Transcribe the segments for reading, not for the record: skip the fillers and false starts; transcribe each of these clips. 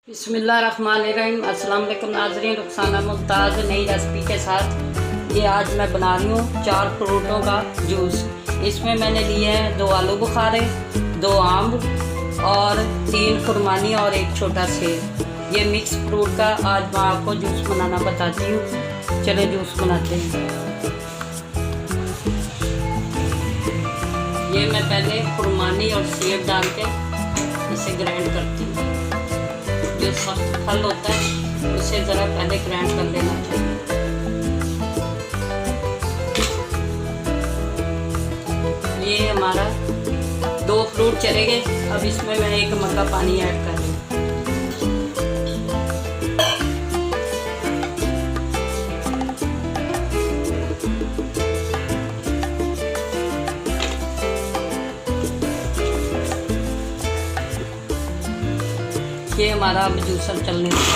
बिस्मिल्लाहिर्रहमानिर्रहीम। अस्सलाम वालेकुम नाज़रीन, रुखसाना मुमताज़ नई रेसिपी के साथ ये आज मैं बना रही हूँ 4 फ्रूटों का जूस। इसमें मैंने लिए हैं 2 आलू बुखारे, 2 आम और 3 खुरमानी और 1 छोटा सेब। ये मिक्स फ्रूट का आज मैं आपको जूस बनाना बताती हूँ। चले जूस बनाते हैं। ये मैं पहले खुरमानी और सेब डाल के इसे ग्राइंड करती हूँ। जो सख्त फल होता है उसे ज़रा पहले ग्राइंड कर लेना चाहिए। ये हमारा 2 फ्रूट चले गए। अब इसमें मैं 1 मग्गा पानी ऐड कर रही हूँ। ये हमारा अब जूसर चलने लगा।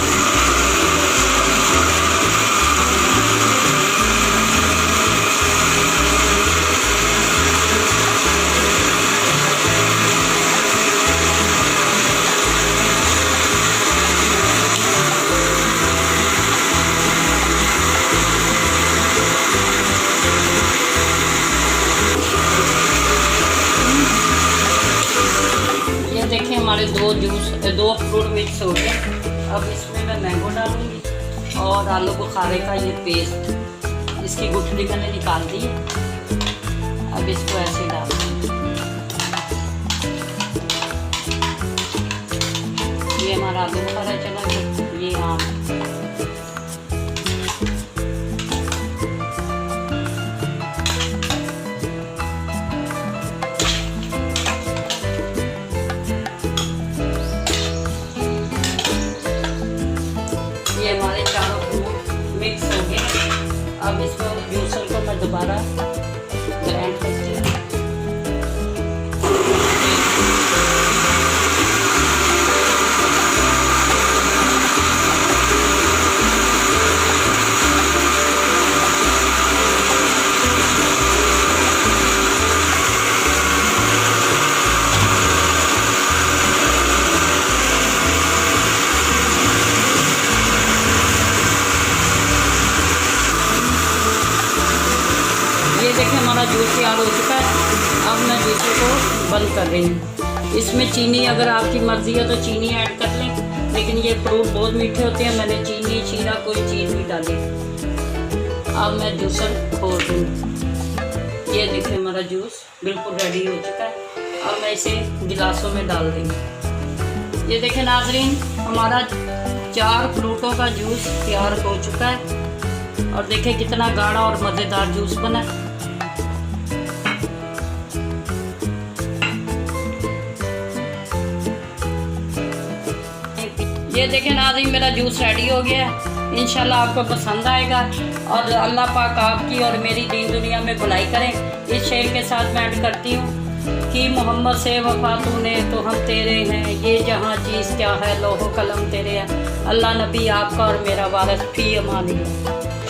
देखिए हमारे 2 फ्रूट मिक्स हो गए। अब इसमें मैं मैंगो डालूंगी और आलू बुखारे का ये पेस्ट, इसकी गुठली मैंने निकाल दी है। अब इसको ऐसे डाल दूँगी। ये हमारा आलू बुखारा चला गया। ये आम, ये हमारे चारों फ्रूट मिक्स हो गए। अब इसमें जूसर को मैं दोबारा ग्राइंड करती हूँ। ये देखिए हमारा जूस तैयार हो चुका है। अब मैं जूसर को बंद कर रही हूँ। इसमें चीनी अगर आपकी मर्ज़ी है तो चीनी ऐड कर लें, लेकिन ये फ्रूट बहुत मीठे होते हैं। मैंने चीनी शीरा कोई चीज़ नहीं डाली। अब मैं जूसर खोल दूँ। ये देखिए हमारा जूस बिल्कुल रेडी हो चुका है। अब मैं इसे गिलासों में डाल दूँगी। ये देखिए नाज़रीन, हमारा 4 फ्रूटों का जूस तैयार हो चुका है। और देखिए कितना गाढ़ा और मज़ेदार जूस बना। ये देखें नाज़रीन, मेरा जूस रेडी हो गया है। इंशाल्लाह आपको पसंद आएगा और अल्लाह पाक आपकी और मेरी दीन दुनिया में भलाई करें। इस शेर के साथ मैं ऐड करती हूँ कि मोहम्मद से वफा तूने तो हम तेरे हैं, ये जहाँ चीज़ क्या है लोहो कलम तेरे हैं। अल्लाह नबी आपका और मेरा वारिस फी अमानिल्लाह।